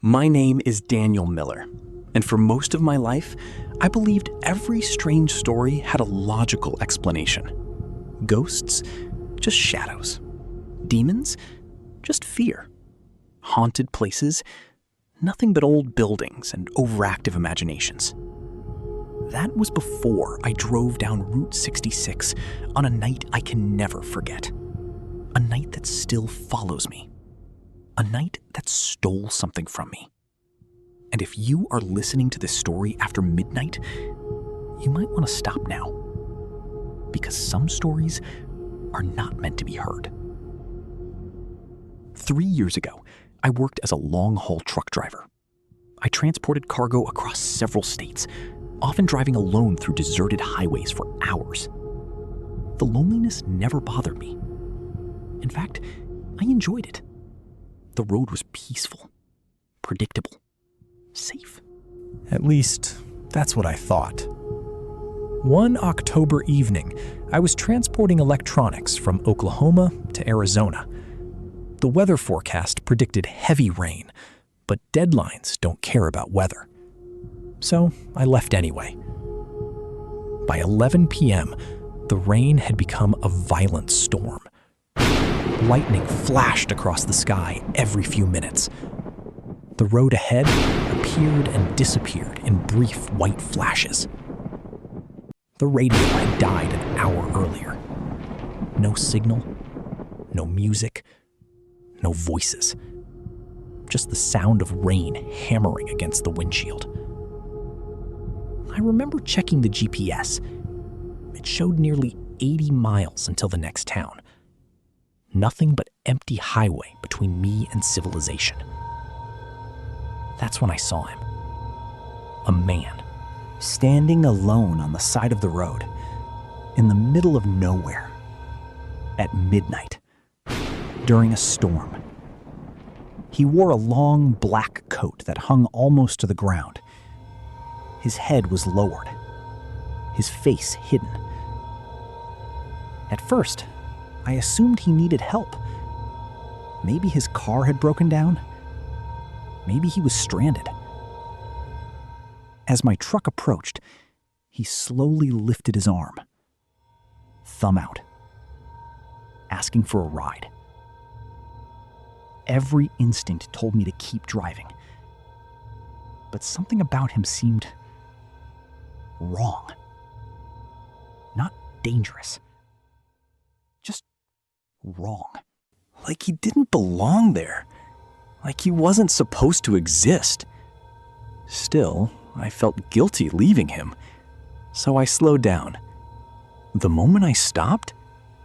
My name is Daniel Miller, and for most of my life, I believed every strange story had a logical explanation. Ghosts, just shadows. Demons, just fear. Haunted places, nothing but old buildings and overactive imaginations. That was before I drove down Route 66 on a night I can never forget. A night that still follows me. A night that stole something from me. And if you are listening to this story after midnight, you might want to stop now. Because some stories are not meant to be heard. 3 years ago, I worked as a long-haul truck driver. I transported cargo across several states, often driving alone through deserted highways for hours. The loneliness never bothered me. In fact, I enjoyed it. The road was peaceful, predictable, safe. At least, that's what I thought. One October evening, I was transporting electronics from Oklahoma to Arizona. The weather forecast predicted heavy rain, but deadlines don't care about weather. So I left anyway. By 11 p.m., the rain had become a violent storm. Lightning flashed across the sky every few minutes. The road ahead appeared and disappeared in brief white flashes. The radio had died an hour earlier. No signal, no music, no voices. Just the sound of rain hammering against the windshield. I remember checking the GPS. It showed nearly 80 miles until the next town. Nothing but empty highway between me and civilization. That's when I saw him. A man, standing alone on the side of the road, in the middle of nowhere, at midnight, during a storm. He wore a long black coat that hung almost to the ground. His head was lowered, his face hidden. At first, I assumed he needed help. Maybe his car had broken down. Maybe he was stranded. As my truck approached, he slowly lifted his arm, thumb out, asking for a ride. Every instinct told me to keep driving. But something about him seemed wrong. Not dangerous. Just wrong. Like he didn't belong there. Like he wasn't supposed to exist. Still, I felt guilty leaving him, so I slowed down. The moment I stopped,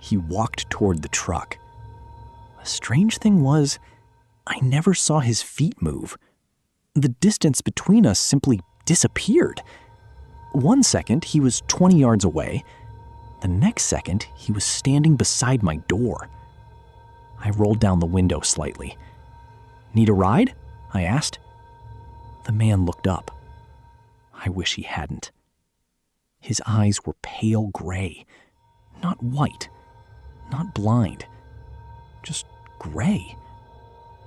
he walked toward the truck. The strange thing was, I never saw his feet move. The distance between us simply disappeared. 1 second, he was 20 yards away. The next second, he was standing beside my door. I rolled down the window slightly. "Need a ride?" I asked. The man looked up. I wish he hadn't. His eyes were pale gray, not white, not blind, just gray,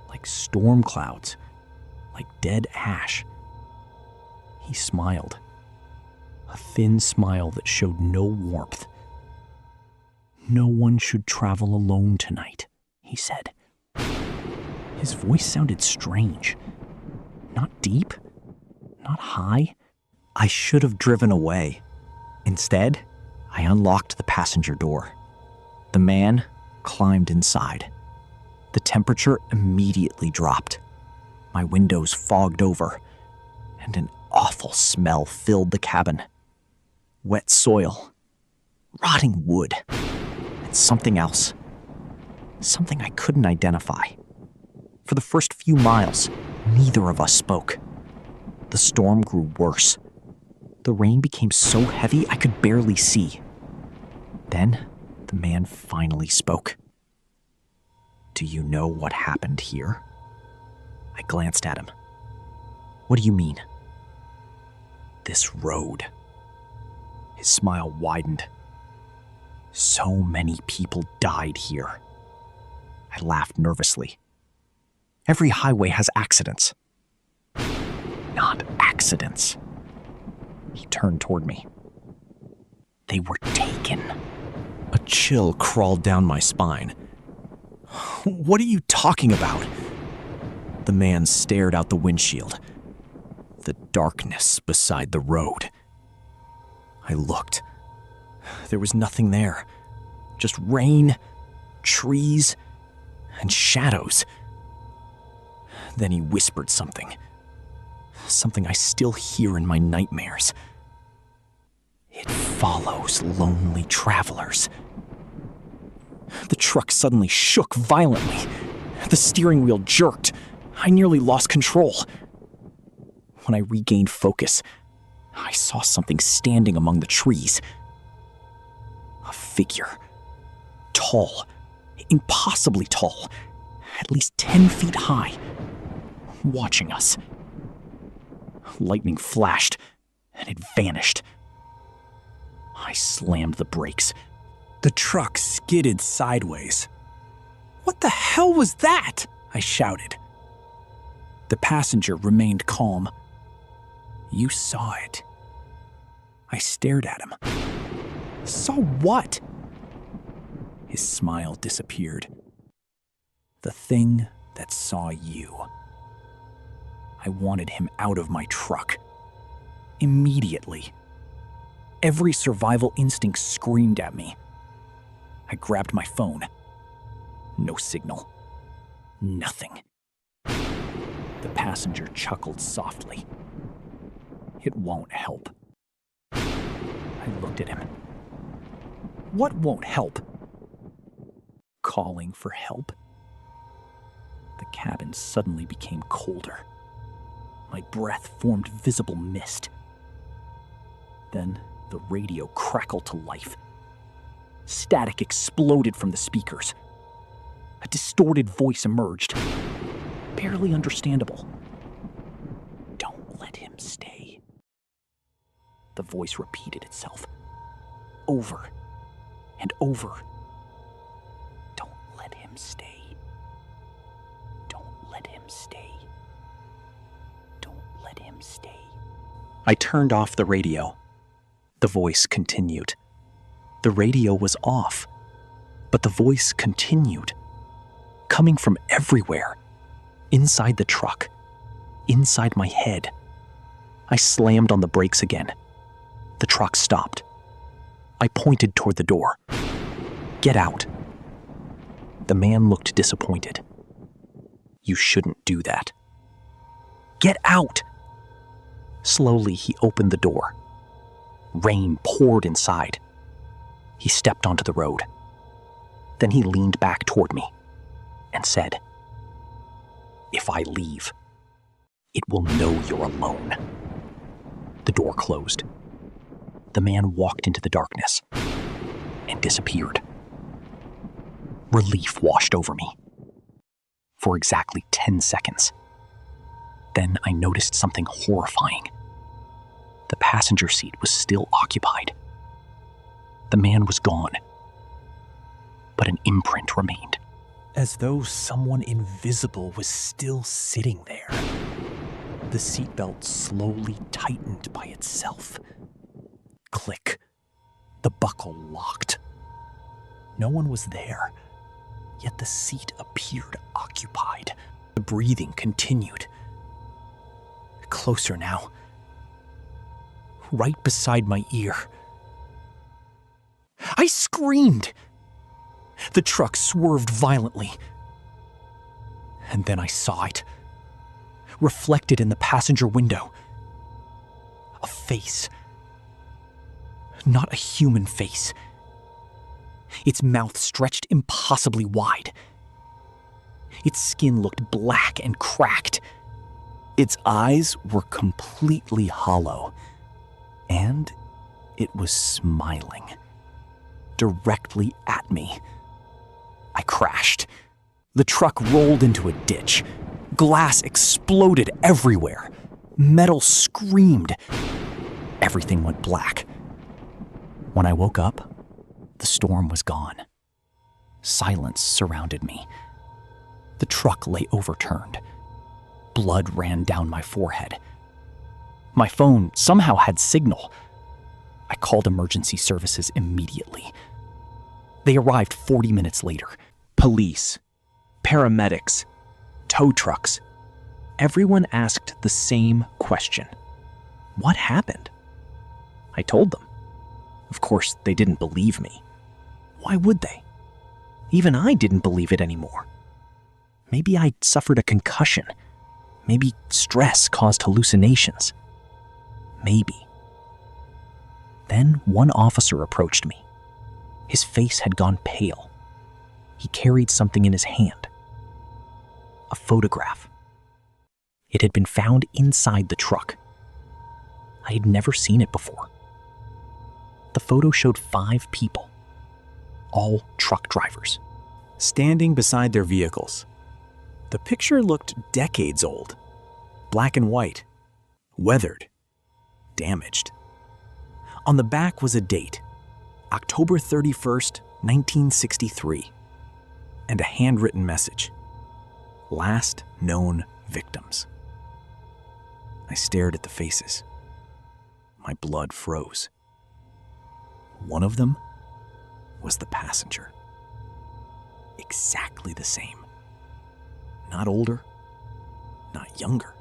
like storm clouds, like dead ash. He smiled, a thin smile that showed no warmth. "No one should travel alone tonight," he said. His voice sounded strange, not deep, not high. I should have driven away. Instead, I unlocked the passenger door. The man climbed inside. The temperature immediately dropped. My windows fogged over, and an awful smell filled the cabin. Wet soil, rotting wood, and something else. Something I couldn't identify. For the first few miles, neither of us spoke. The storm grew worse. The rain became so heavy I could barely see. Then, the man finally spoke. "Do you know what happened here?" I glanced at him. "What do you mean?" "This road." His smile widened. "So many people died here." I laughed nervously. "Every highway has accidents. not accidents. He turned toward me. They were taken. A chill crawled down my spine. What are you talking about? The man stared out the windshield. The darkness beside the road. I looked. There was nothing there. Just rain, trees, and shadows. Then he whispered something. Something I still hear in my nightmares. It follows lonely travelers. The truck suddenly shook violently. The steering wheel jerked. I nearly lost control. When I regained focus, I saw something standing among the trees. A figure. Tall. Impossibly tall. At least 10 feet high. Watching us. Lightning flashed, and it vanished. I slammed the brakes. The truck skidded sideways. "What the hell was that?" I shouted. The passenger remained calm. "You saw it." I stared at him. "Saw what?" His smile disappeared. "The thing that saw you." I wanted him out of my truck. Immediately. Every survival instinct screamed at me. I grabbed my phone. No signal. Nothing. The passenger chuckled softly. "It won't help." I looked at him. "What won't help?" Calling for help. The cabin suddenly became colder. My breath formed visible mist. Then the radio crackled to life. Static exploded from the speakers. A distorted voice emerged, barely understandable. "Don't let him stay." The voice repeated itself, over and over. "Don't let him stay. Don't let him stay. Don't let him stay." I turned off the radio. The voice continued. The radio was off, but the voice continued, coming from everywhere, inside the truck, inside my head. I slammed on the brakes again. The truck stopped. I pointed toward the door. "Get out." The man looked disappointed. "You shouldn't do that." "Get out!" Slowly, he opened the door. Rain poured inside. He stepped onto the road. Then he leaned back toward me and said, "If I leave, it will know you're alone." The door closed. The man walked into the darkness and disappeared. Relief washed over me. For exactly 10 seconds. Then I noticed something horrifying. The passenger seat was still occupied. The man was gone, but an imprint remained. As though someone invisible was still sitting there. The seatbelt slowly tightened by itself. Click. The buckle locked. No one was there, yet the seat appeared occupied. The breathing continued. Closer now. Right beside my ear. I screamed. The truck swerved violently. And then I saw it. Reflected in the passenger window. A face. Not a human face. Its mouth stretched impossibly wide. Its skin looked black and cracked. Its eyes were completely hollow. And it was smiling. Directly at me. I crashed. The truck rolled into a ditch. Glass exploded everywhere. Metal screamed. Everything went black. When I woke up, the storm was gone. Silence surrounded me. The truck lay overturned. Blood ran down my forehead. My phone somehow had signal. I called emergency services immediately. They arrived 40 minutes later. Police, paramedics, tow trucks. Everyone asked the same question. What happened? I told them. Of course, they didn't believe me. Why would they? Even I didn't believe it anymore. Maybe I'd suffered a concussion. Maybe stress caused hallucinations. Maybe. Then one officer approached me. His face had gone pale. He carried something in his hand. A photograph. It had been found inside the truck. I had never seen it before. The photo showed 5 people, all truck drivers, standing beside their vehicles. The picture looked decades old, black and white, weathered, damaged. On the back was a date, October 31st, 1963, and a handwritten message, last known victims. I stared at the faces. My blood froze. One of them was the passenger. Exactly the same. Not older, not younger.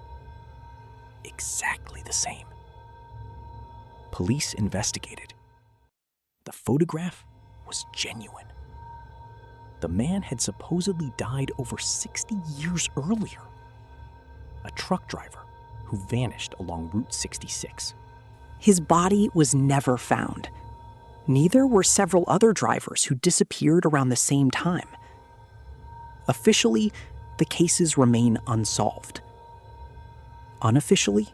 Exactly the same. Police investigated. The photograph was genuine. The man had supposedly died over 60 years earlier. A truck driver who vanished along Route 66. His body was never found. Neither were several other drivers who disappeared around the same time. Officially, the cases remain unsolved. Unofficially,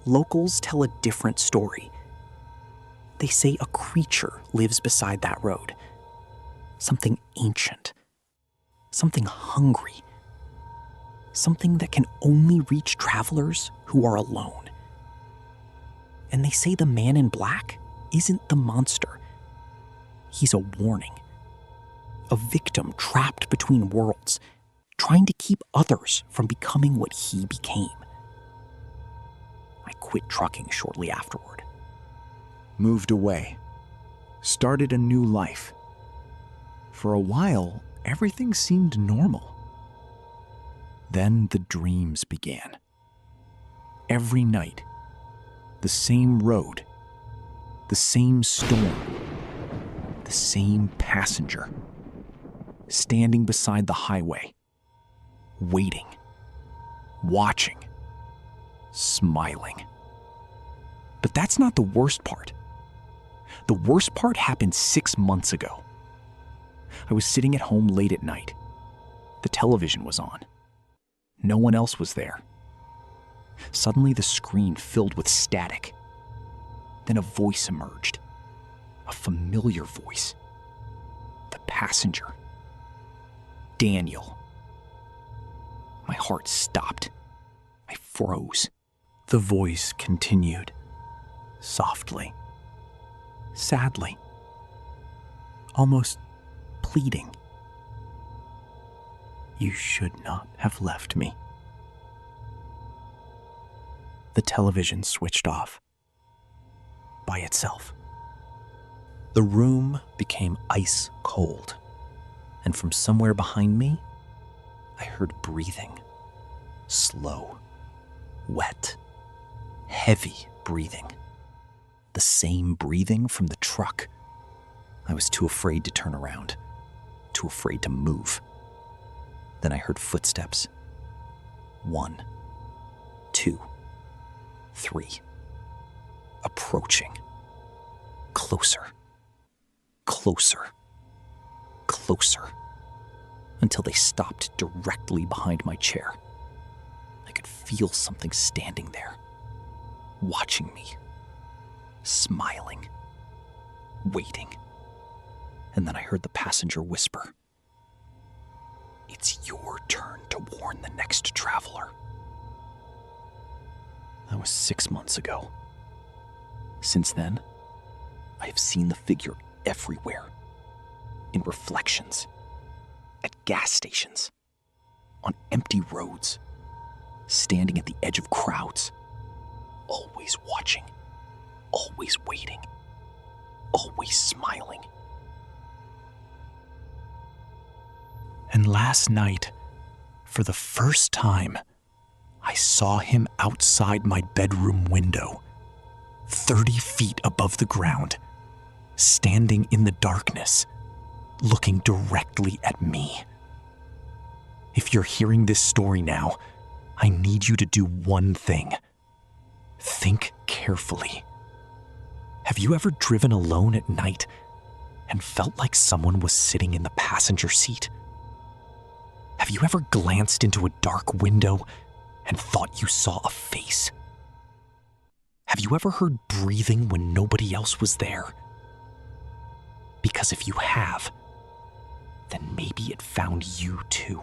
locals tell a different story. They say a creature lives beside that road. Something ancient. Something hungry. Something that can only reach travelers who are alone. And they say the man in black isn't the monster. He's a warning. A victim trapped between worlds, trying to keep others from becoming what he became. I quit trucking shortly afterward. Moved away. Started a new life. For a while, everything seemed normal. Then the dreams began. Every night, the same road, the same storm, the same passenger, standing beside the highway, waiting, watching, smiling. But that's not the worst part. The worst part happened 6 months ago. I was sitting at home late at night. The television was on. No one else was there. Suddenly the screen filled with static. Then a voice emerged. A familiar voice. The passenger. Daniel. My heart stopped. I froze. The voice continued. Softly. Sadly. Almost pleading. You should not have left me. The television switched off. By itself. The room became ice cold, and from somewhere behind me, I heard breathing. Slow, wet, heavy breathing. The same breathing from the truck. I was too afraid to turn around, too afraid to move. Then I heard footsteps. 1, 2, 3. Approaching. Closer. Closer. Closer. Until they stopped directly behind my chair. I could feel something standing there, watching me, smiling, waiting. And then I heard the passenger whisper, "It's your turn to warn the next traveler." That was 6 months ago. Since then, I have seen the figure everywhere. In reflections, at gas stations, on empty roads, standing at the edge of crowds, always watching, always waiting, always smiling. And last night, for the first time, I saw him outside my bedroom window, 30 feet above the ground, standing in the darkness, looking directly at me. If you're hearing this story now, I need you to do one thing. Think carefully. Have you ever driven alone at night and felt like someone was sitting in the passenger seat? Have you ever glanced into a dark window and thought you saw a face? Have you ever heard breathing when nobody else was there? Because if you have, then maybe it found you too.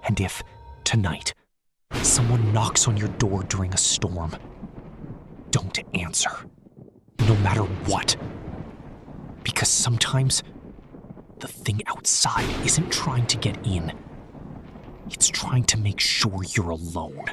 And if, tonight, someone knocks on your door during a storm, don't answer, no matter what. Because sometimes, the thing outside isn't trying to get in. It's trying to make sure you're alone.